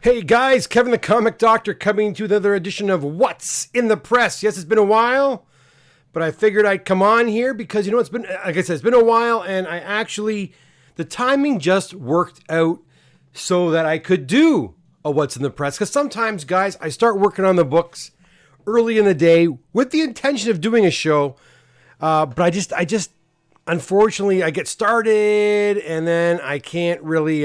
Hey guys, Kevin the Comic Doctor coming to another edition of What's in the Press. Yes, it's been a while, but I figured I'd come on here because, it's been, like I said, it's been a while, and the timing just worked out so that I could do a What's in the Press. Because sometimes, guys, I start working on the books early in the day with the intention of doing a show, but I just, unfortunately, I get started and then I can't really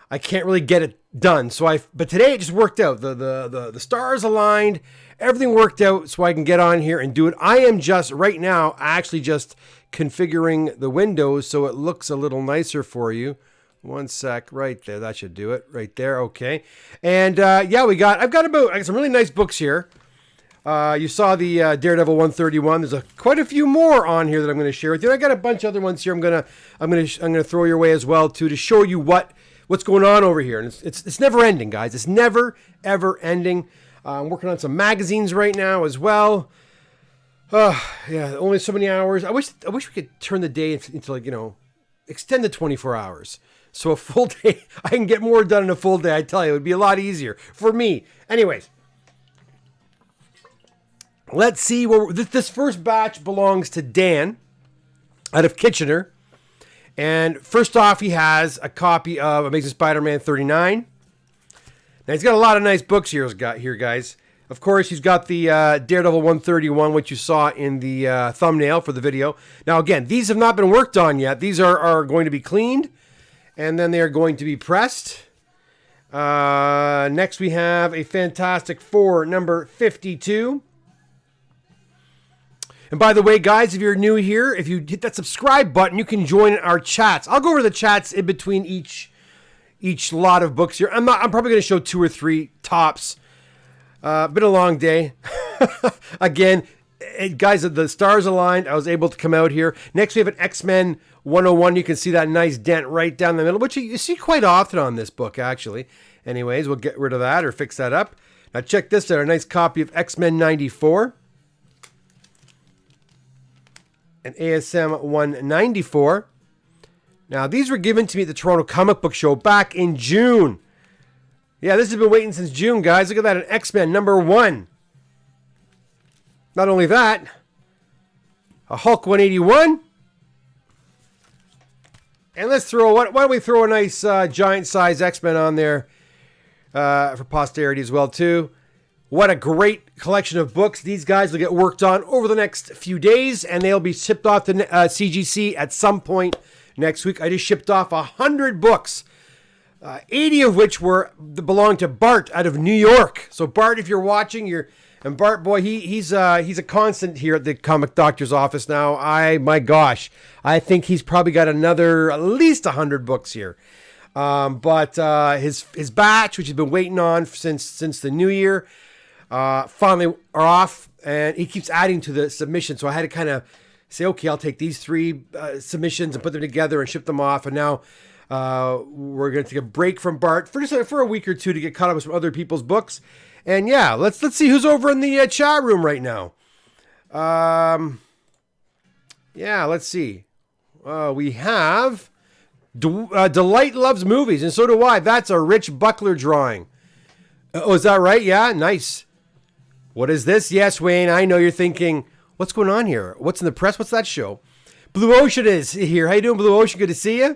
get it done. But today it just worked out. The stars aligned, everything worked out so I can get on here and do it. I am just right now actually just configuring the windows so it looks a little nicer for you. One sec, right there. That should do it right there. Okay. And I've got some really nice books here. You saw the Daredevil 131. There's quite a few more on here that I'm going to share with you. I got a bunch of other ones here. I'm gonna throw your way as well too to show you what's going on over here. And it's never ending, guys. It's never ever ending. I'm working on some magazines right now as well. Only so many hours. I wish we could turn the day into extend the 24 hours. So a full day, I can get more done in a full day. I tell you, it would be a lot easier for me. Anyways, let's see. This first batch belongs to Dan out of Kitchener. And first off, he has a copy of Amazing Spider-Man 39. Now, he's got a lot of nice books here, guys. Of course, he's got the Daredevil 131, which you saw in the thumbnail for the video. Now, again, these have not been worked on yet. These are going to be cleaned, and then they are going to be pressed. Next, we have a Fantastic Four, number 52. And by the way, guys, if you're new here, if you hit that subscribe button, you can join our chats. I'll go over the chats in between each lot of books here. I'm probably going to show 2 or 3 tops. Been a long day. Again, guys, the stars aligned. I was able to come out here. Next, we have an X-Men 101. You can see that nice dent right down the middle, which you see quite often on this book, actually. Anyways, we'll get rid of that or fix that up. Now, check this out. A nice copy of X-Men 94. An ASM 194. Now, these were given to me at the Toronto Comic Book Show back in June. Yeah, this has been waiting since June, guys. Look at that, an X-Men number 1. Not only that, a Hulk 181. And let's why don't we throw a nice giant size X-Men on there for posterity as well, too. What a great collection of books. These guys will get worked on over the next few days, and they'll be shipped off to CGC at some point next week. I just shipped off 100 books, 80 of which belong to Bart out of New York. So Bart, if you're watching, and Bart, boy, he's a constant here at the Comic Doctor's office now. My gosh, I think he's probably got another at least 100 books here. But his batch, which he's been waiting on since the new year, finally are off, and he keeps adding to the submission. So I had to kind of say, okay, I'll take these 3 submissions and put them together and ship them off. And now we're going to take a break from Bart for a week or 2 to get caught up with some other people's books. And yeah, let's see who's over in the chat room right now. Let's see. We have Delight Loves Movies, and so do I. That's a Rich Buckler drawing. Oh, is that right? Yeah, nice. What is this? Yes, Wayne, I know you're thinking, what's going on here? What's in the press? What's that show? Blue Ocean is here. How you doing, Blue Ocean? Good to see you.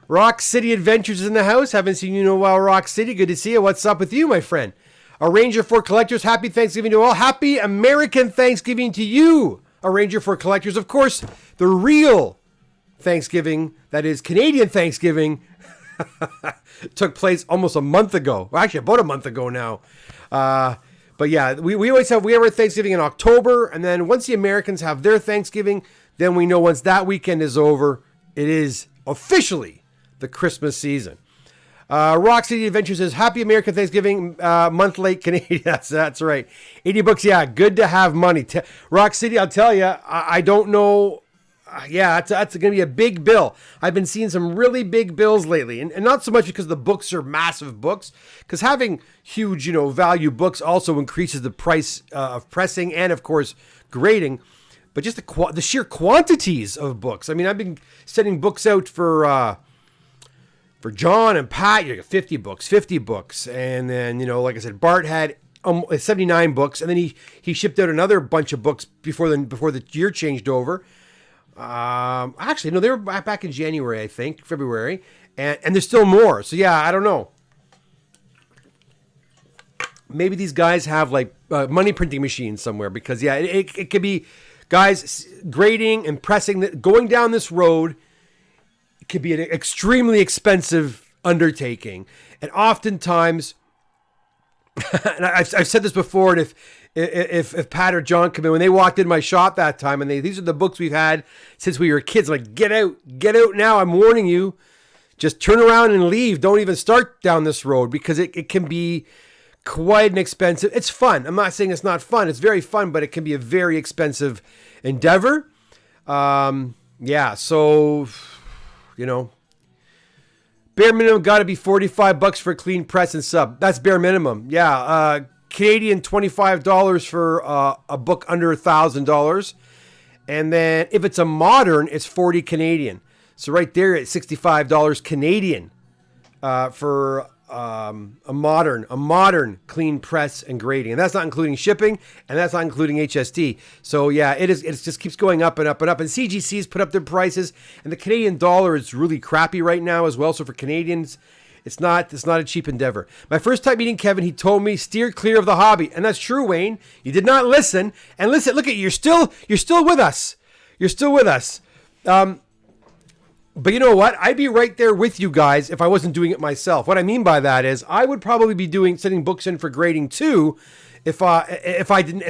Rock City Adventures is in the house. Haven't seen you in a while, Rock City. Good to see you. What's up with you, my friend? Arranger for Collectors. Happy Thanksgiving to all. Happy American Thanksgiving to you, Arranger for Collectors. Of course, the real Thanksgiving, that is Canadian Thanksgiving, took place almost a month ago. Well, actually, about a month ago now. But yeah, we always have our Thanksgiving in October, and then once the Americans have their Thanksgiving, then we know once that weekend is over, it is officially the Christmas season. Rock City Adventures says, Happy American Thanksgiving, month late Canadian. That's right. 80 bucks, yeah, good to have money. Rock City, I'll tell you, I don't know. That's going to be a big bill. I've been seeing some really big bills lately, and not so much because the books are massive books, because having huge, value books also increases the price of pressing and, of course, grading, but just the sheer quantities of books. I mean, I've been sending books out for For John and Pat, you get 50 books. And then, like I said, Bart had 79 books. And then he shipped out another bunch of books before the year changed over. Actually, no, they were back in January, I think, February. And there's still more. So, yeah, I don't know. Maybe these guys have, like, money printing machines somewhere. Because, yeah, it could be, guys, grading and pressing, going down this road could be an extremely expensive undertaking. And oftentimes, and I've said this before, and if Pat or John come in, when they walked in my shop that time, and these are the books we've had since we were kids, I'm like, get out now, I'm warning you, just turn around and leave, don't even start down this road, because it can be quite an expensive, it's fun, I'm not saying it's not fun, it's very fun, but it can be a very expensive endeavor. Yeah, so, bare minimum got to be $45 for a clean press and sub. That's bare minimum. Yeah, Canadian $25 for a book under $1,000, and then if it's a modern, it's 40 Canadian. So right there, it's $65 Canadian for a modern clean press and grading, and that's not including shipping, and that's not including HST. So yeah, it just keeps going up and up and up. And CGC's put up their prices, and the Canadian dollar is really crappy right now as well. So for Canadians, it's not a cheap endeavor. My first time meeting Kevin, he told me steer clear of the hobby, and that's true, Wayne. You did not listen, and listen. Look at you. You're still with us. You're still with us. But you know what? I'd be right there with you guys if I wasn't doing it myself. What I mean by that is I would probably be sending books in for grading too if I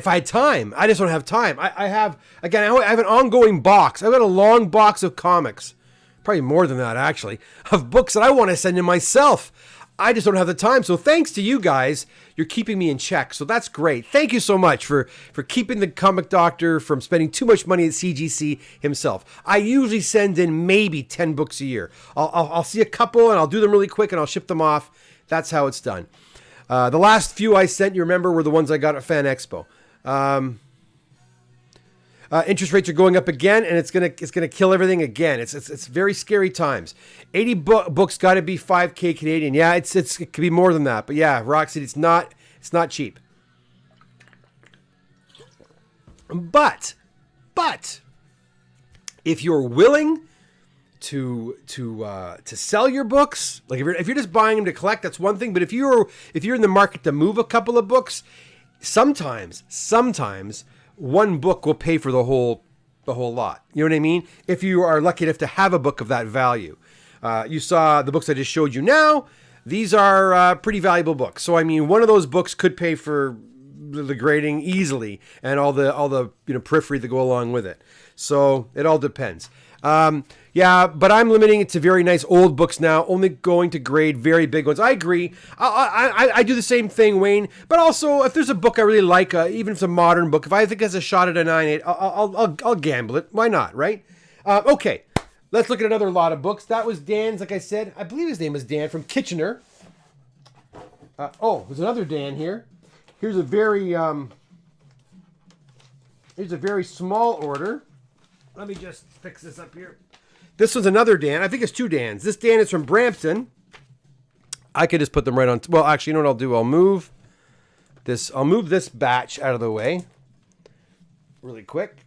had time. I just don't have time. I have an ongoing box. I've got a long box of comics, probably more than that actually, of books that I want to send in myself. I just don't have the time. So thanks to you guys, you're keeping me in check. So that's great. Thank you so much for keeping the Comic Doctor from spending too much money at CGC himself. I usually send in maybe 10 books a year. I'll see a couple and I'll do them really quick and I'll ship them off. That's how it's done. The last few I sent, you remember, were the ones I got at Fan Expo. Interest rates are going up again, and it's gonna kill everything again. It's very scary times. 80 books got to be $5K Canadian. Yeah, it could be more than that, but yeah, Roxy, it's not cheap. But if you're willing to sell your books, like if you're just buying them to collect, that's one thing. But if you're in the market to move a couple of books, sometimes one book will pay for the whole lot. You know what I mean? If you are lucky enough to have a book of that value. You saw the books I just showed you now. These are pretty valuable books. So I mean, one of those books could pay for the grading easily and all the periphery that go along with it. So it all depends. Yeah, but I'm limiting it to very nice old books now, only going to grade very big ones. I agree. I do the same thing, Wayne. But also, if there's a book I really like, even if it's a modern book, if I think it has a shot at a 9.8, I'll gamble it. Why not, right? Okay, let's look at another lot of books. That was Dan's, like I said. I believe his name was Dan from Kitchener. There's another Dan here. Here's a very small order. Let me just fix this up here. This was another Dan. I think it's two Dans. This Dan is from Brampton. I could just put them right on. Well, actually, you know what I'll do? I'll move this batch out of the way really quick.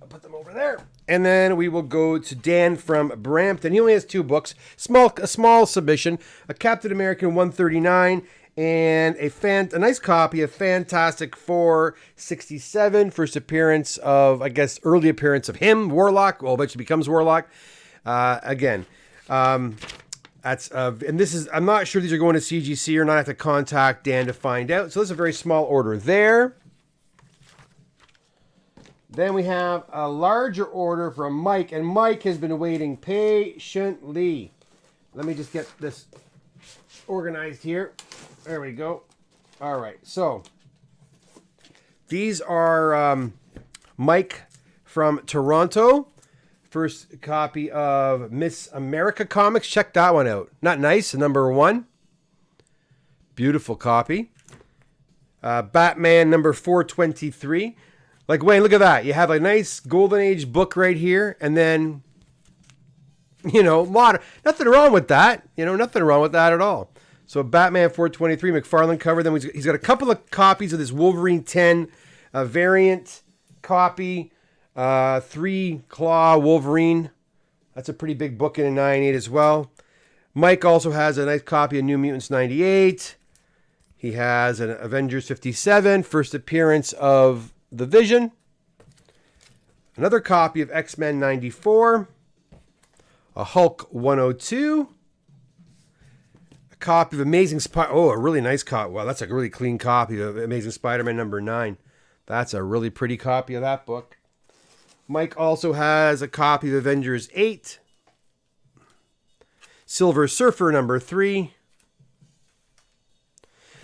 I'll put them over there. And then we will go to Dan from Brampton. He only has two books. A small submission. A Captain America 139 and a nice copy of Fantastic Four 67. First appearance of, I guess, early appearance of him, Warlock. Well, eventually becomes Warlock. Again, that's and this is, I'm not sure these are going to CGC or not. I have to contact Dan to find out. So this is a very small order there. Then we have a larger order from Mike, and Mike has been waiting patiently. Let me just get this organized here. There we go. All right, so these are Mike from Toronto. First copy of Miss America Comics. Check that one out. Not nice, number 1. Beautiful copy. Batman number 423. Like, Wayne, look at that. You have a nice Golden Age book right here, and then Modern. Nothing wrong with that. Nothing wrong with that at all. So Batman 423 McFarlane cover. Then he's got a couple of copies of this Wolverine 10 variant copy. 3-claw Wolverine. That's a pretty big book in a 9.8 as well. Mike also has a nice copy of New Mutants 98. He has an Avengers 57, first appearance of the Vision. Another copy of X-Men 94. A Hulk 102. A copy of Amazing Spider... Oh, a really nice copy. Wow, that's a really clean copy of Amazing Spider-Man number 9. That's a really pretty copy of that book. Mike also has a copy of Avengers 8. Silver Surfer number 3.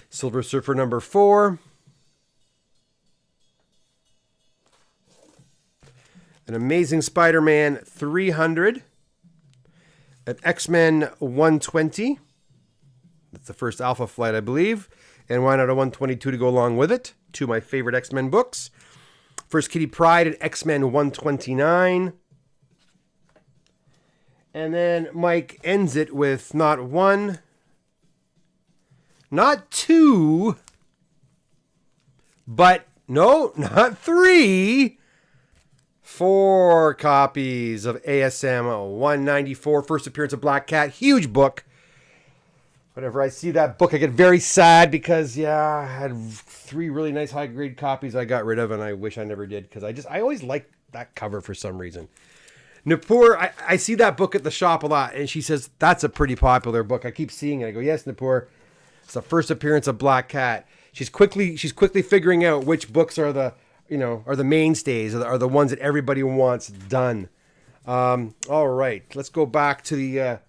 Silver Surfer number 4. An Amazing Spider-Man 300. An X-Men 120. That's the first Alpha Flight, I believe. And why not a 122 to go along with it? Two of my favorite X-Men books. First Kitty Pryde and X-Men 129. And then Mike ends it with not one, not two, but no, not 3, 4 copies of ASM 194, first appearance of Black Cat. Huge book. Whenever I see that book, I get very sad because, I had 3 really nice high-grade copies I got rid of, and I wish I never did because I always liked that cover for some reason. Nippur, I see that book at the shop a lot, and she says, that's a pretty popular book. I keep seeing it. I go, yes, Nippur, it's the first appearance of Black Cat. She's quickly figuring out which books are the mainstays, are the ones that everybody wants done. All right, let's go back to the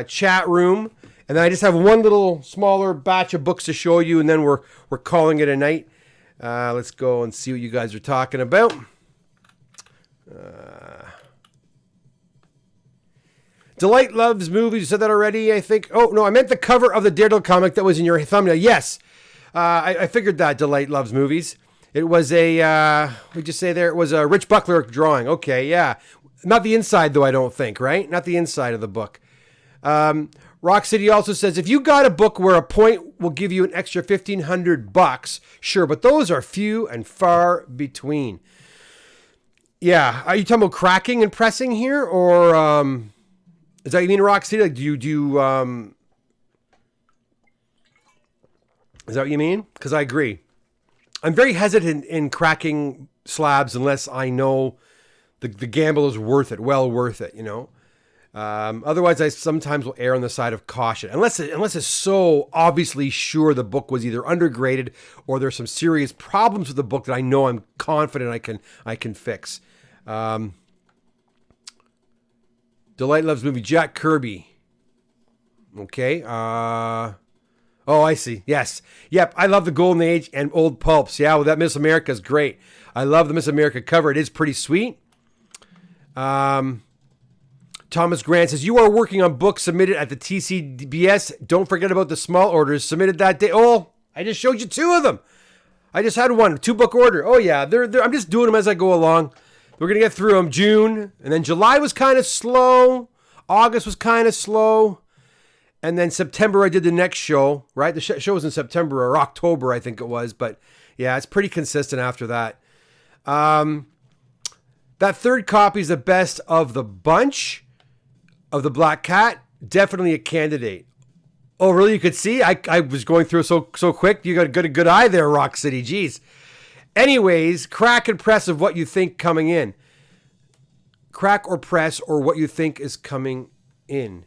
chat room, and then I just have one little smaller batch of books to show you, and then we're calling it a night. Let's go and see what you guys are talking about. Delight loves movies. You said that already, I think. Oh, no, I meant the cover of the Daredevil comic that was in your thumbnail. Yes, I figured that Delight loves movies. It was what'd you say there? It was a Rich Buckler drawing. Okay, yeah. Not the inside, though, I don't think, right? Not the inside of the book. Rock City also says, if you got a book where a point will give you an extra $1,500, sure, but those are few and far between. Yeah, are you talking about cracking and pressing here, or is that what you mean, Rock City? Like, do you is that what you mean? Because I agree. I'm very hesitant in cracking slabs unless I know the gamble is worth it, well worth it, Otherwise, I sometimes will err on the side of caution, unless it's so obviously sure the book was either undergraded or there's some serious problems with the book that I know I'm confident I can fix. Delight loves movie. Jack Kirby. Okay. Oh, I see. Yes. Yep. I love the Golden Age and old pulps. Yeah. Well, that Miss America is great. I love the Miss America cover. It is pretty sweet. Thomas Grant says, you are working on books submitted at the TCBS. Don't forget about the small orders submitted that day. Oh, I just showed you 2 of them. I just had 1, 2-book order. Oh, yeah. They're I'm just doing them as I go along. We're going to get through them. June. And then July was kind of slow. August was kind of slow. And then September, I did the next show, right? The show was in September or October, I think it was. But yeah, it's pretty consistent after that. That third copy is the best of the bunch of the Black Cat. Definitely a candidate. Oh, really? You could see? I was going through so quick. You got a good eye there, Rock City. Jeez. Anyways, crack and press of what you think coming in. Crack or press or what you think is coming in.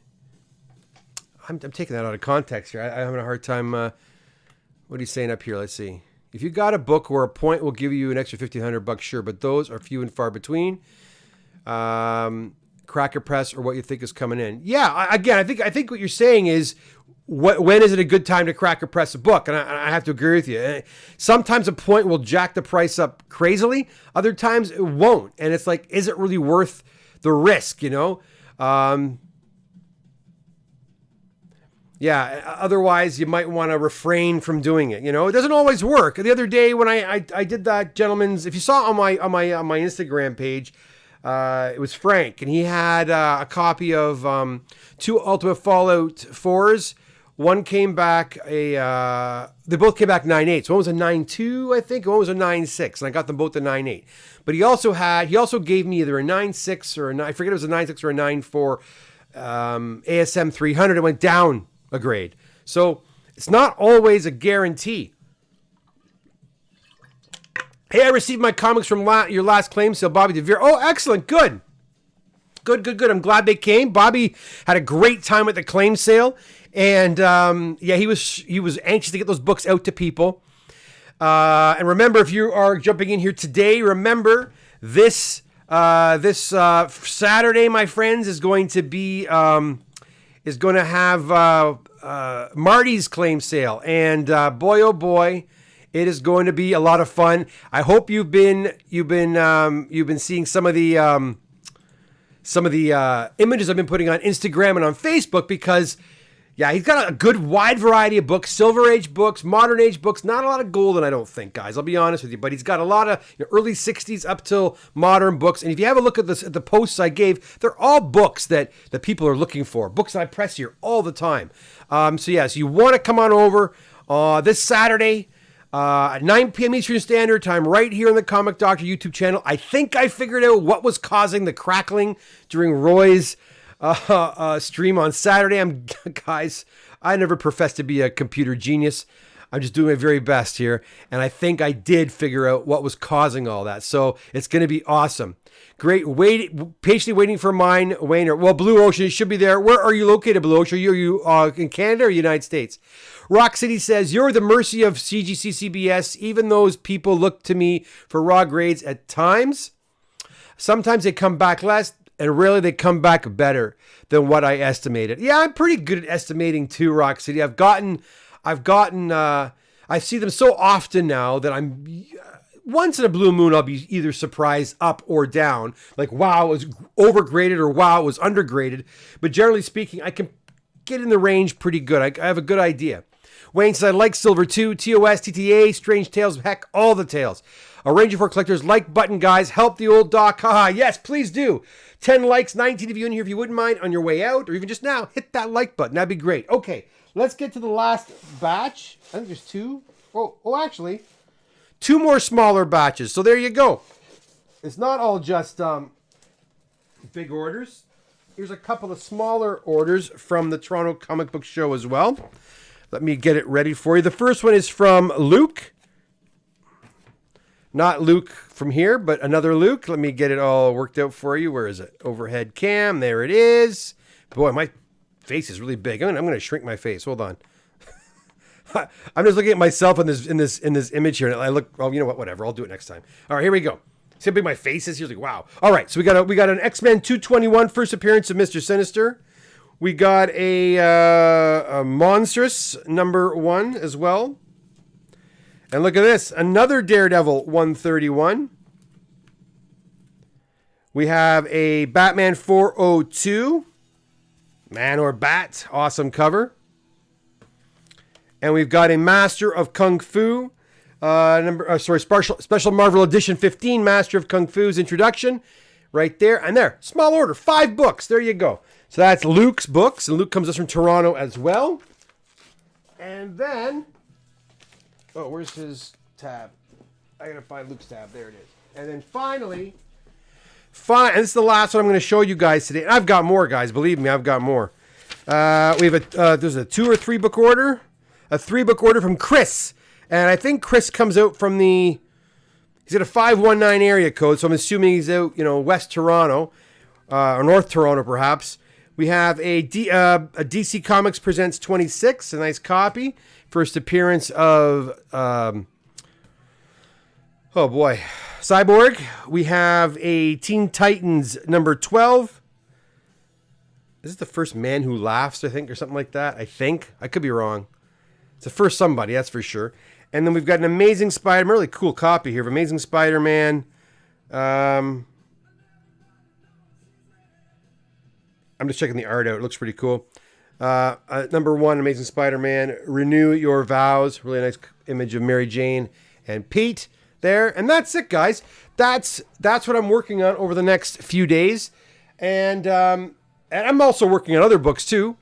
I'm taking that out of context here. I'm having a hard time. What are you saying up here? Let's see. If you got a book where a point will give you an extra $1,500, sure, but those are few and far between. Crack or press or what you think is coming in. Yeah, I think what you're saying is when is it a good time to crack or press a book? And I have to agree with you. Sometimes a point will jack the price up crazily. Other times it won't. And it's like, is it really worth the risk, Yeah, otherwise you might want to refrain from doing it. It doesn't always work. The other day when I did that gentleman's, if you saw on my Instagram page, It was Frank, and he had a copy of 2 Ultimate Fallout 4s. One came back they both came back 9.8. So one was a 9.2, I think, and one was a 9.6, and I got them both to 9.8. But he also gave me either a 9.6 or I forget, it was a 9.6 or a 9.4 ASM 300. It went down a grade. So it's not always a guarantee. Hey, I received my comics from your last claim sale, Bobby DeVere. Oh, excellent. Good. I'm glad they came. Bobby had a great time at the claim sale. And he was anxious to get those books out to people. And remember, if you are jumping in here today, remember this Saturday, my friends, is going to have Marty's claim sale, and boy oh boy, it is going to be a lot of fun. I hope you've been seeing some of the images I've been putting on Instagram and on Facebook, because yeah, he's got a good wide variety of books, Silver Age books, Modern Age books, not a lot of Golden, I don't think, guys. I'll be honest with you, but he's got a lot of early 60s up till modern books. And if you have a look at the posts I gave, they're all books that the people are looking for, books that I press here all the time. So you want to come on over this Saturday at 9 p.m. Eastern Standard Time, right here on the Comic Doctor YouTube channel. I think I figured out what was causing the crackling during Roy's stream on Saturday. Guys, I never professed to be a computer genius. I'm just doing my very best here, and I think I did figure out what was causing all that. So it's going to be awesome. Great. Patiently waiting for mine, Wayne. Well, Blue Ocean should be there. Where are you located, Blue Ocean? Are you in Canada or United States? Rock City says, you're the mercy of CGC CBS. Even those people look to me for raw grades at times. Sometimes they come back less, and really they come back better than what I estimated. Yeah, I'm pretty good at estimating too, Rock City. I see them so often now that I'm once in a blue moon, I'll be either surprised up or down. Like, wow, it was overgraded, or wow, it was undergraded. But generally speaking, I can get in the range pretty good. I have a good idea. Wayne says, I like Silver 2, TOS, TTA, Strange Tales, heck, all the tales. A Ranger for collectors, like button, guys. Help the old doc. Haha, yes, please do. 10 likes, 19 of you in here if you wouldn't mind, on your way out, or even just now, hit that like button. That'd be great. Okay, let's get to the last batch. I think there's 2. Oh, actually, 2 more smaller batches. So there you go. It's not all just big orders. Here's a couple of smaller orders from the Toronto Comic Book Show as well. Let me get it ready for you. The first one is from Luke. Not Luke from here, but another Luke. Let me get it all worked out for you. Where is it? Overhead cam. There it is. Boy, my face is really big. I'm going to shrink my face. Hold on. I'm just looking at myself in this image here, and I look. Oh, you know what? Whatever. I'll do it next time. All right, here we go. See how big my face is? You're like, wow. All right, so we got an X-Men 221 first appearance of Mr. Sinister. We got a Monstrous #1 as well. And look at this, another Daredevil 131. We have a Batman 402, Man or Bat, awesome cover. And we've got a Master of Kung Fu, Special Marvel Edition 15, Master of Kung Fu's introduction, right there. And there, small order, 5 books. There you go. So that's Luke's books, and Luke comes to us from Toronto as well. And then, oh, where's his tab? I gotta find Luke's tab. There it is. And then finally, and this is the last one I'm going to show you guys today. And I've got more, guys. Believe me, I've got more. We have there's a 2 or 3 book order, a 3 book order from Chris, and I think Chris comes out from he's got a 519 area code, so I'm assuming he's out, West Toronto, or North Toronto, perhaps. We have a DC Comics Presents 26, a nice copy. First appearance of, Cyborg. We have a Teen Titans number 12. This is the first Man Who Laughs, I think, or something like that. I think. I could be wrong. It's the first somebody, that's for sure. And then we've got an Amazing Spider-Man, really cool copy here of Amazing Spider-Man. I'm just checking the art out. It looks pretty cool. Number 1, Amazing Spider-Man, Renew Your Vows. Really nice image of Mary Jane and Pete. there. And that's it, guys. That's what I'm working on over the next few days. And I'm also working on other books too.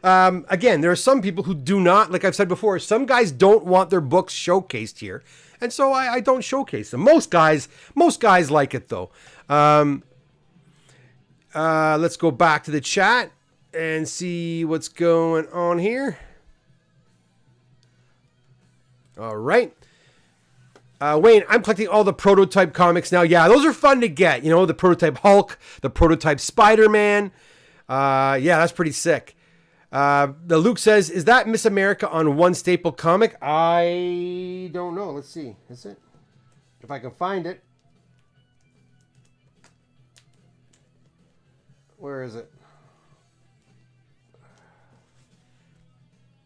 Again, there are some people who do not, like I've said before, some guys don't want their books showcased here. And so I don't showcase them. Most guys like it though. Let's go back to the chat and see what's going on here. All right. Wayne, I'm collecting all the prototype comics now. Yeah, those are fun to get. You know, the prototype Hulk, the prototype Spider-Man. Yeah, that's pretty sick. The Luke says, is that Miss America on one staple comic? I don't know. Let's see. Is it? If I can find it. Where is it?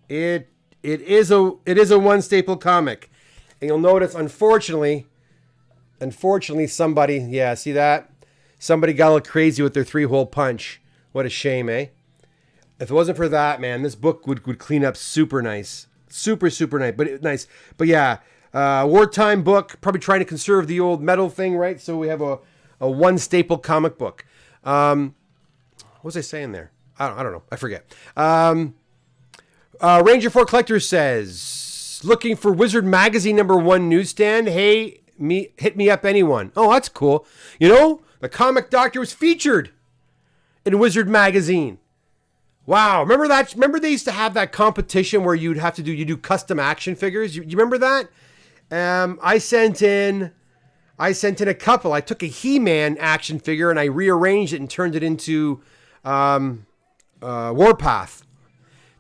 It is a one staple comic. And you'll notice, unfortunately, somebody, yeah, see that? Somebody got a little crazy with their 3-hole punch. What a shame, eh? If it wasn't for that, man, this book would clean up super nice. Super nice. But yeah, wartime book, probably trying to conserve the old metal thing, right? So we have a one staple comic book. What was I saying there? I don't know. I forget. Ranger 4 Collector says, looking for Wizard Magazine #1 newsstand. Hey, hit me up, anyone. Oh, that's cool. You know, the Comic Doctor was featured in Wizard Magazine. Wow, remember that? Remember they used to have that competition where you do custom action figures. You remember that? I sent in a couple. I took a He-Man action figure and I rearranged it and turned it into Warpath.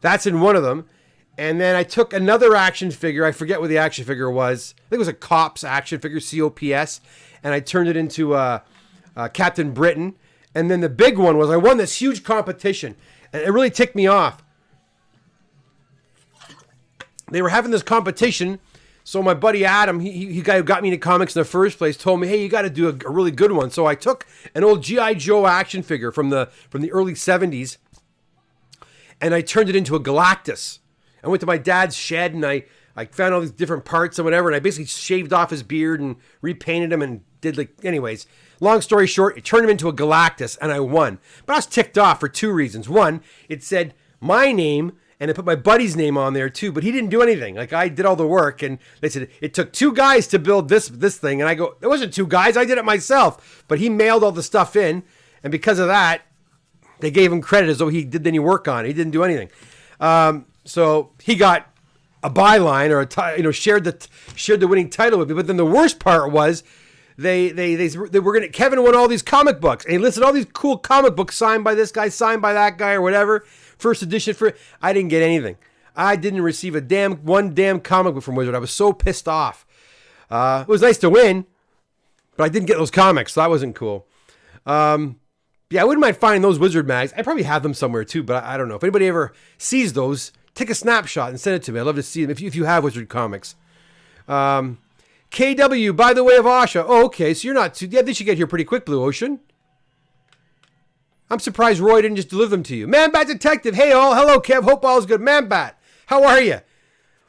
That's in one of them. And then I took another action figure. I forget what the action figure was. I think it was a Cops action figure, COPS. And I turned it into Captain Britain. And then the big one was I won this huge competition. And it really ticked me off. They were having this competition. So my buddy Adam, he guy who got me into comics in the first place, told me, hey, you got to do a really good one. So I took an old G.I. Joe action figure from the early 70s. And I turned it into a Galactus. I went to my dad's shed and I found all these different parts and whatever. And I basically shaved off his beard and repainted him and did anyways. Long story short, it turned him into a Galactus and I won. But I was ticked off for 2 reasons. One, it said my name and it put my buddy's name on there too, but he didn't do anything. Like I did all the work and they said it took 2 guys to build this thing. And I go, it wasn't 2 guys. I did it myself. But he mailed all the stuff in. And because of that, they gave him credit as though he did any work on it. He didn't do anything. So he got a byline or shared the winning title with me. But then the worst part was they were gonna. Kevin won all these comic books and he listed all these cool comic books signed by this guy, signed by that guy, or whatever. First edition I didn't get anything. I didn't receive one damn comic book from Wizard. I was so pissed off. It was nice to win, but I didn't get those comics, so that wasn't cool. Yeah, I wouldn't mind finding those Wizard mags. I probably have them somewhere too, but I don't know. If anybody ever sees those, take a snapshot and send it to me. I'd love to see them if you have Wizard comics. KW, by the way of Asha. Oh, okay, so you're not too... Yeah, they should get here pretty quick, Blue Ocean. I'm surprised Roy didn't just deliver them to you. Man-Bat Detective, hey all. Hello, Kev. Hope all is good. Man-Bat, how are you?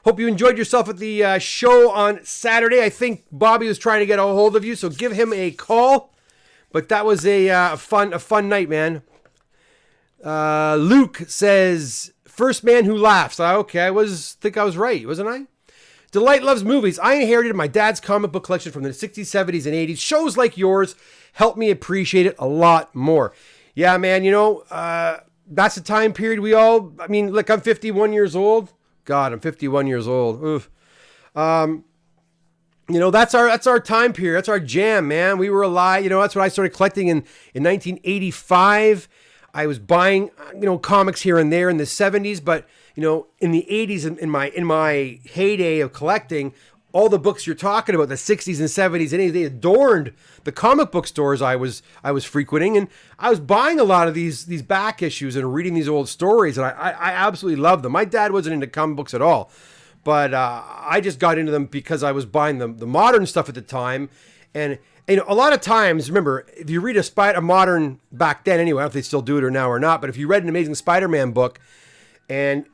Hope you enjoyed yourself at the show on Saturday. I think Bobby was trying to get a hold of you, so give him a call. But that was a fun night, man. Luke says, first man who laughs. Okay, I think I was right, wasn't I? Delight loves movies. I inherited my dad's comic book collection from the 60s, 70s, and 80s. Shows like yours helped me appreciate it a lot more. Yeah, man, that's the time period look, I'm 51 years old. God, I'm 51 years old. Oof. That's our time period. That's our jam, man. We were alive. That's what I started collecting in 1985. I was buying, comics here and there in the 70s, but, in the 80s, in my heyday of collecting, all the books you're talking about, the 60s and 70s and 80s, they adorned the comic book stores I was frequenting, and I was buying a lot of these back issues and reading these old stories, and I absolutely loved them. My dad wasn't into comic books at all. But I just got into them because I was buying the modern stuff at the time. And a lot of times, remember, if you read a modern, back then anyway, I don't know if they still do it or now or not, but if you read an Amazing Spider-Man book and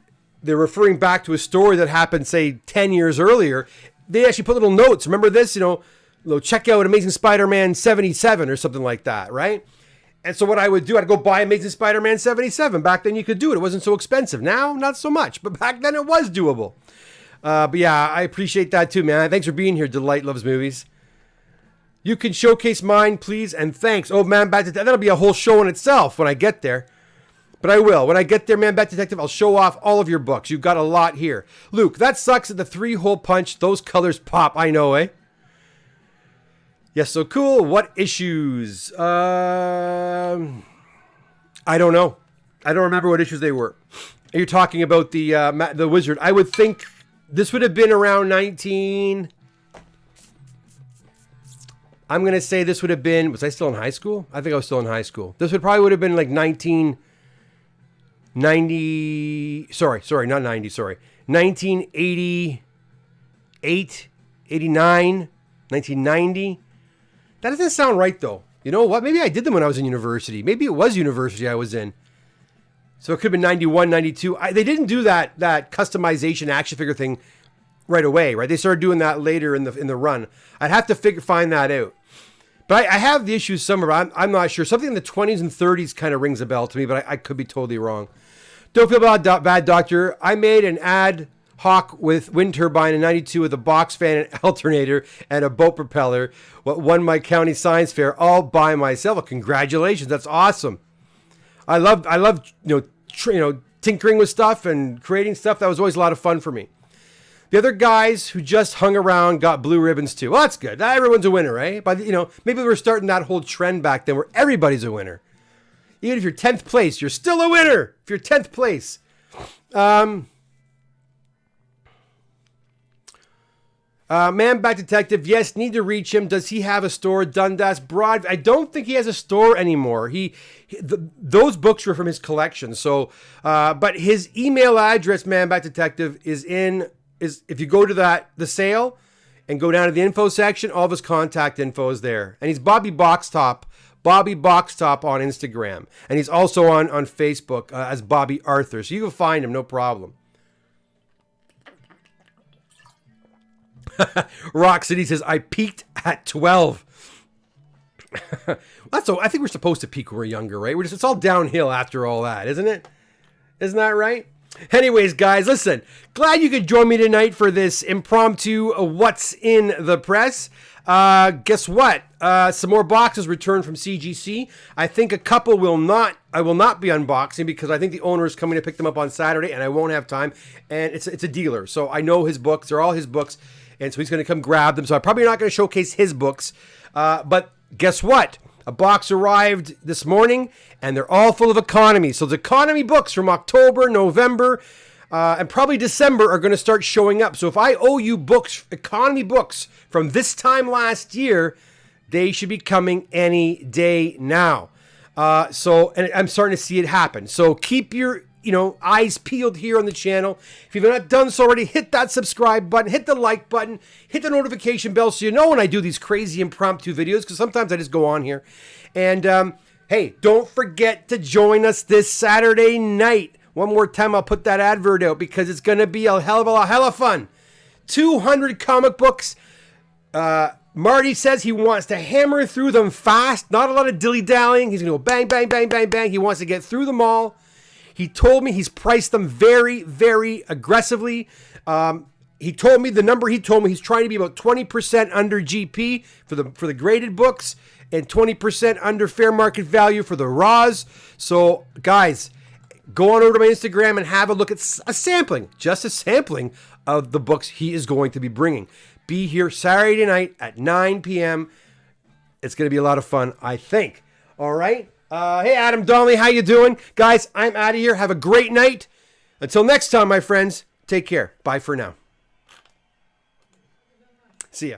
they're referring back to a story that happened, say, 10 years earlier, they actually put little notes. Remember this? Check out Amazing Spider-Man 77 or something like that, right? And so what I would do, I'd go buy Amazing Spider-Man 77. Back then you could do it. It wasn't so expensive. Now, not so much. But back then it was doable. But yeah, I appreciate that too, man. Thanks for being here, Delight Loves Movies. You can showcase mine, please, and thanks. Oh, Man Bat Detective. That'll be a whole show in itself when I get there. But I will. When I get there, Man Bat Detective, I'll show off all of your books. You've got a lot here. Luke, that sucks at the 3-hole punch. Those colors pop. I know, eh? Yes, so cool. What issues? I don't know. I don't remember what issues they were. You're talking about the Wizard. I would think this would have been around 19... I'm going to say this would have been... Was I still in high school? I think I was still in high school. This would have been like 1990... Sorry, not 90, sorry. 1988, 89, 1990... That doesn't sound right, though. You know what? Maybe I did them when I was in university. Maybe it was university I was in. So it could have been 91, 92. They didn't do that customization action figure thing right away, right? They started doing that later in the run. I'd have to find that out. But I have the issues somewhere. I'm not sure. Something in the 20s and 30s kind of rings a bell to me, but I could be totally wrong. Don't feel bad, Doctor. I made an ad hoc with wind turbine in 92 with a box fan and alternator and a boat propeller. What won my county science fair all by myself. Well, congratulations. That's awesome. I love tinkering with stuff and creating stuff. That was always a lot of fun for me. The other guys who just hung around got blue ribbons too. Well, that's good. Everyone's a winner, right? But maybe we're starting that whole trend back then where everybody's a winner. Even if you're 10th place, you're still a winner. If you're 10th place. Man Bat Detective, yes, need to reach him. Does he have a store? Dundas Broad. I don't think he has a store anymore. Those books were from his collection. So, but his email address, Man Bat Detective, is if you go to the sale and go down to the info section, all of his contact info is there. And he's Bobby Boxtop on Instagram. And he's also on Facebook as Bobby Arthur. So you can find him, no problem. Rock City says, I peaked at 12. I think we're supposed to peak when we're younger, right? It's all downhill after all that, isn't it? Isn't that right? Anyways, guys, listen. Glad you could join me tonight for this impromptu What's in the Press. Guess what? Some more boxes returned from CGC. I think a couple I will not be unboxing because I think the owner is coming to pick them up on Saturday and I won't have time. And it's a dealer. So I know his books. They're all his books. And so he's going to come grab them. So I'm probably not going to showcase his books. But guess what? A box arrived this morning, and they're all full of economy. So the economy books from October, November, and probably December are going to start showing up. So if I owe you books, economy books from this time last year, they should be coming any day now. And I'm starting to see it happen. So keep your eyes peeled here on the channel. If you've not done so already, hit that subscribe button, hit the like button, hit the notification bell so you know when I do these crazy impromptu videos, because sometimes I just go on here. And hey, don't forget to join us this Saturday night. One more time, I'll put that advert out because it's going to be a hell of fun. 200 comic books. Marty says he wants to hammer through them fast. Not a lot of dilly-dallying. He's going to go bang, bang, bang, bang, bang. He wants to get through them all. He told me he's priced them very, very aggressively. He told me he's trying to be about 20% under GP for the graded books and 20% under fair market value for the raws. So, guys, go on over to my Instagram and have a look at just a sampling of the books he is going to be bringing. Be here Saturday night at 9 p.m. It's going to be a lot of fun, I think. All right. Hey, Adam Donnelly, how you doing? Guys, I'm out of here. Have a great night. Until next time, my friends, take care. Bye for now. See ya.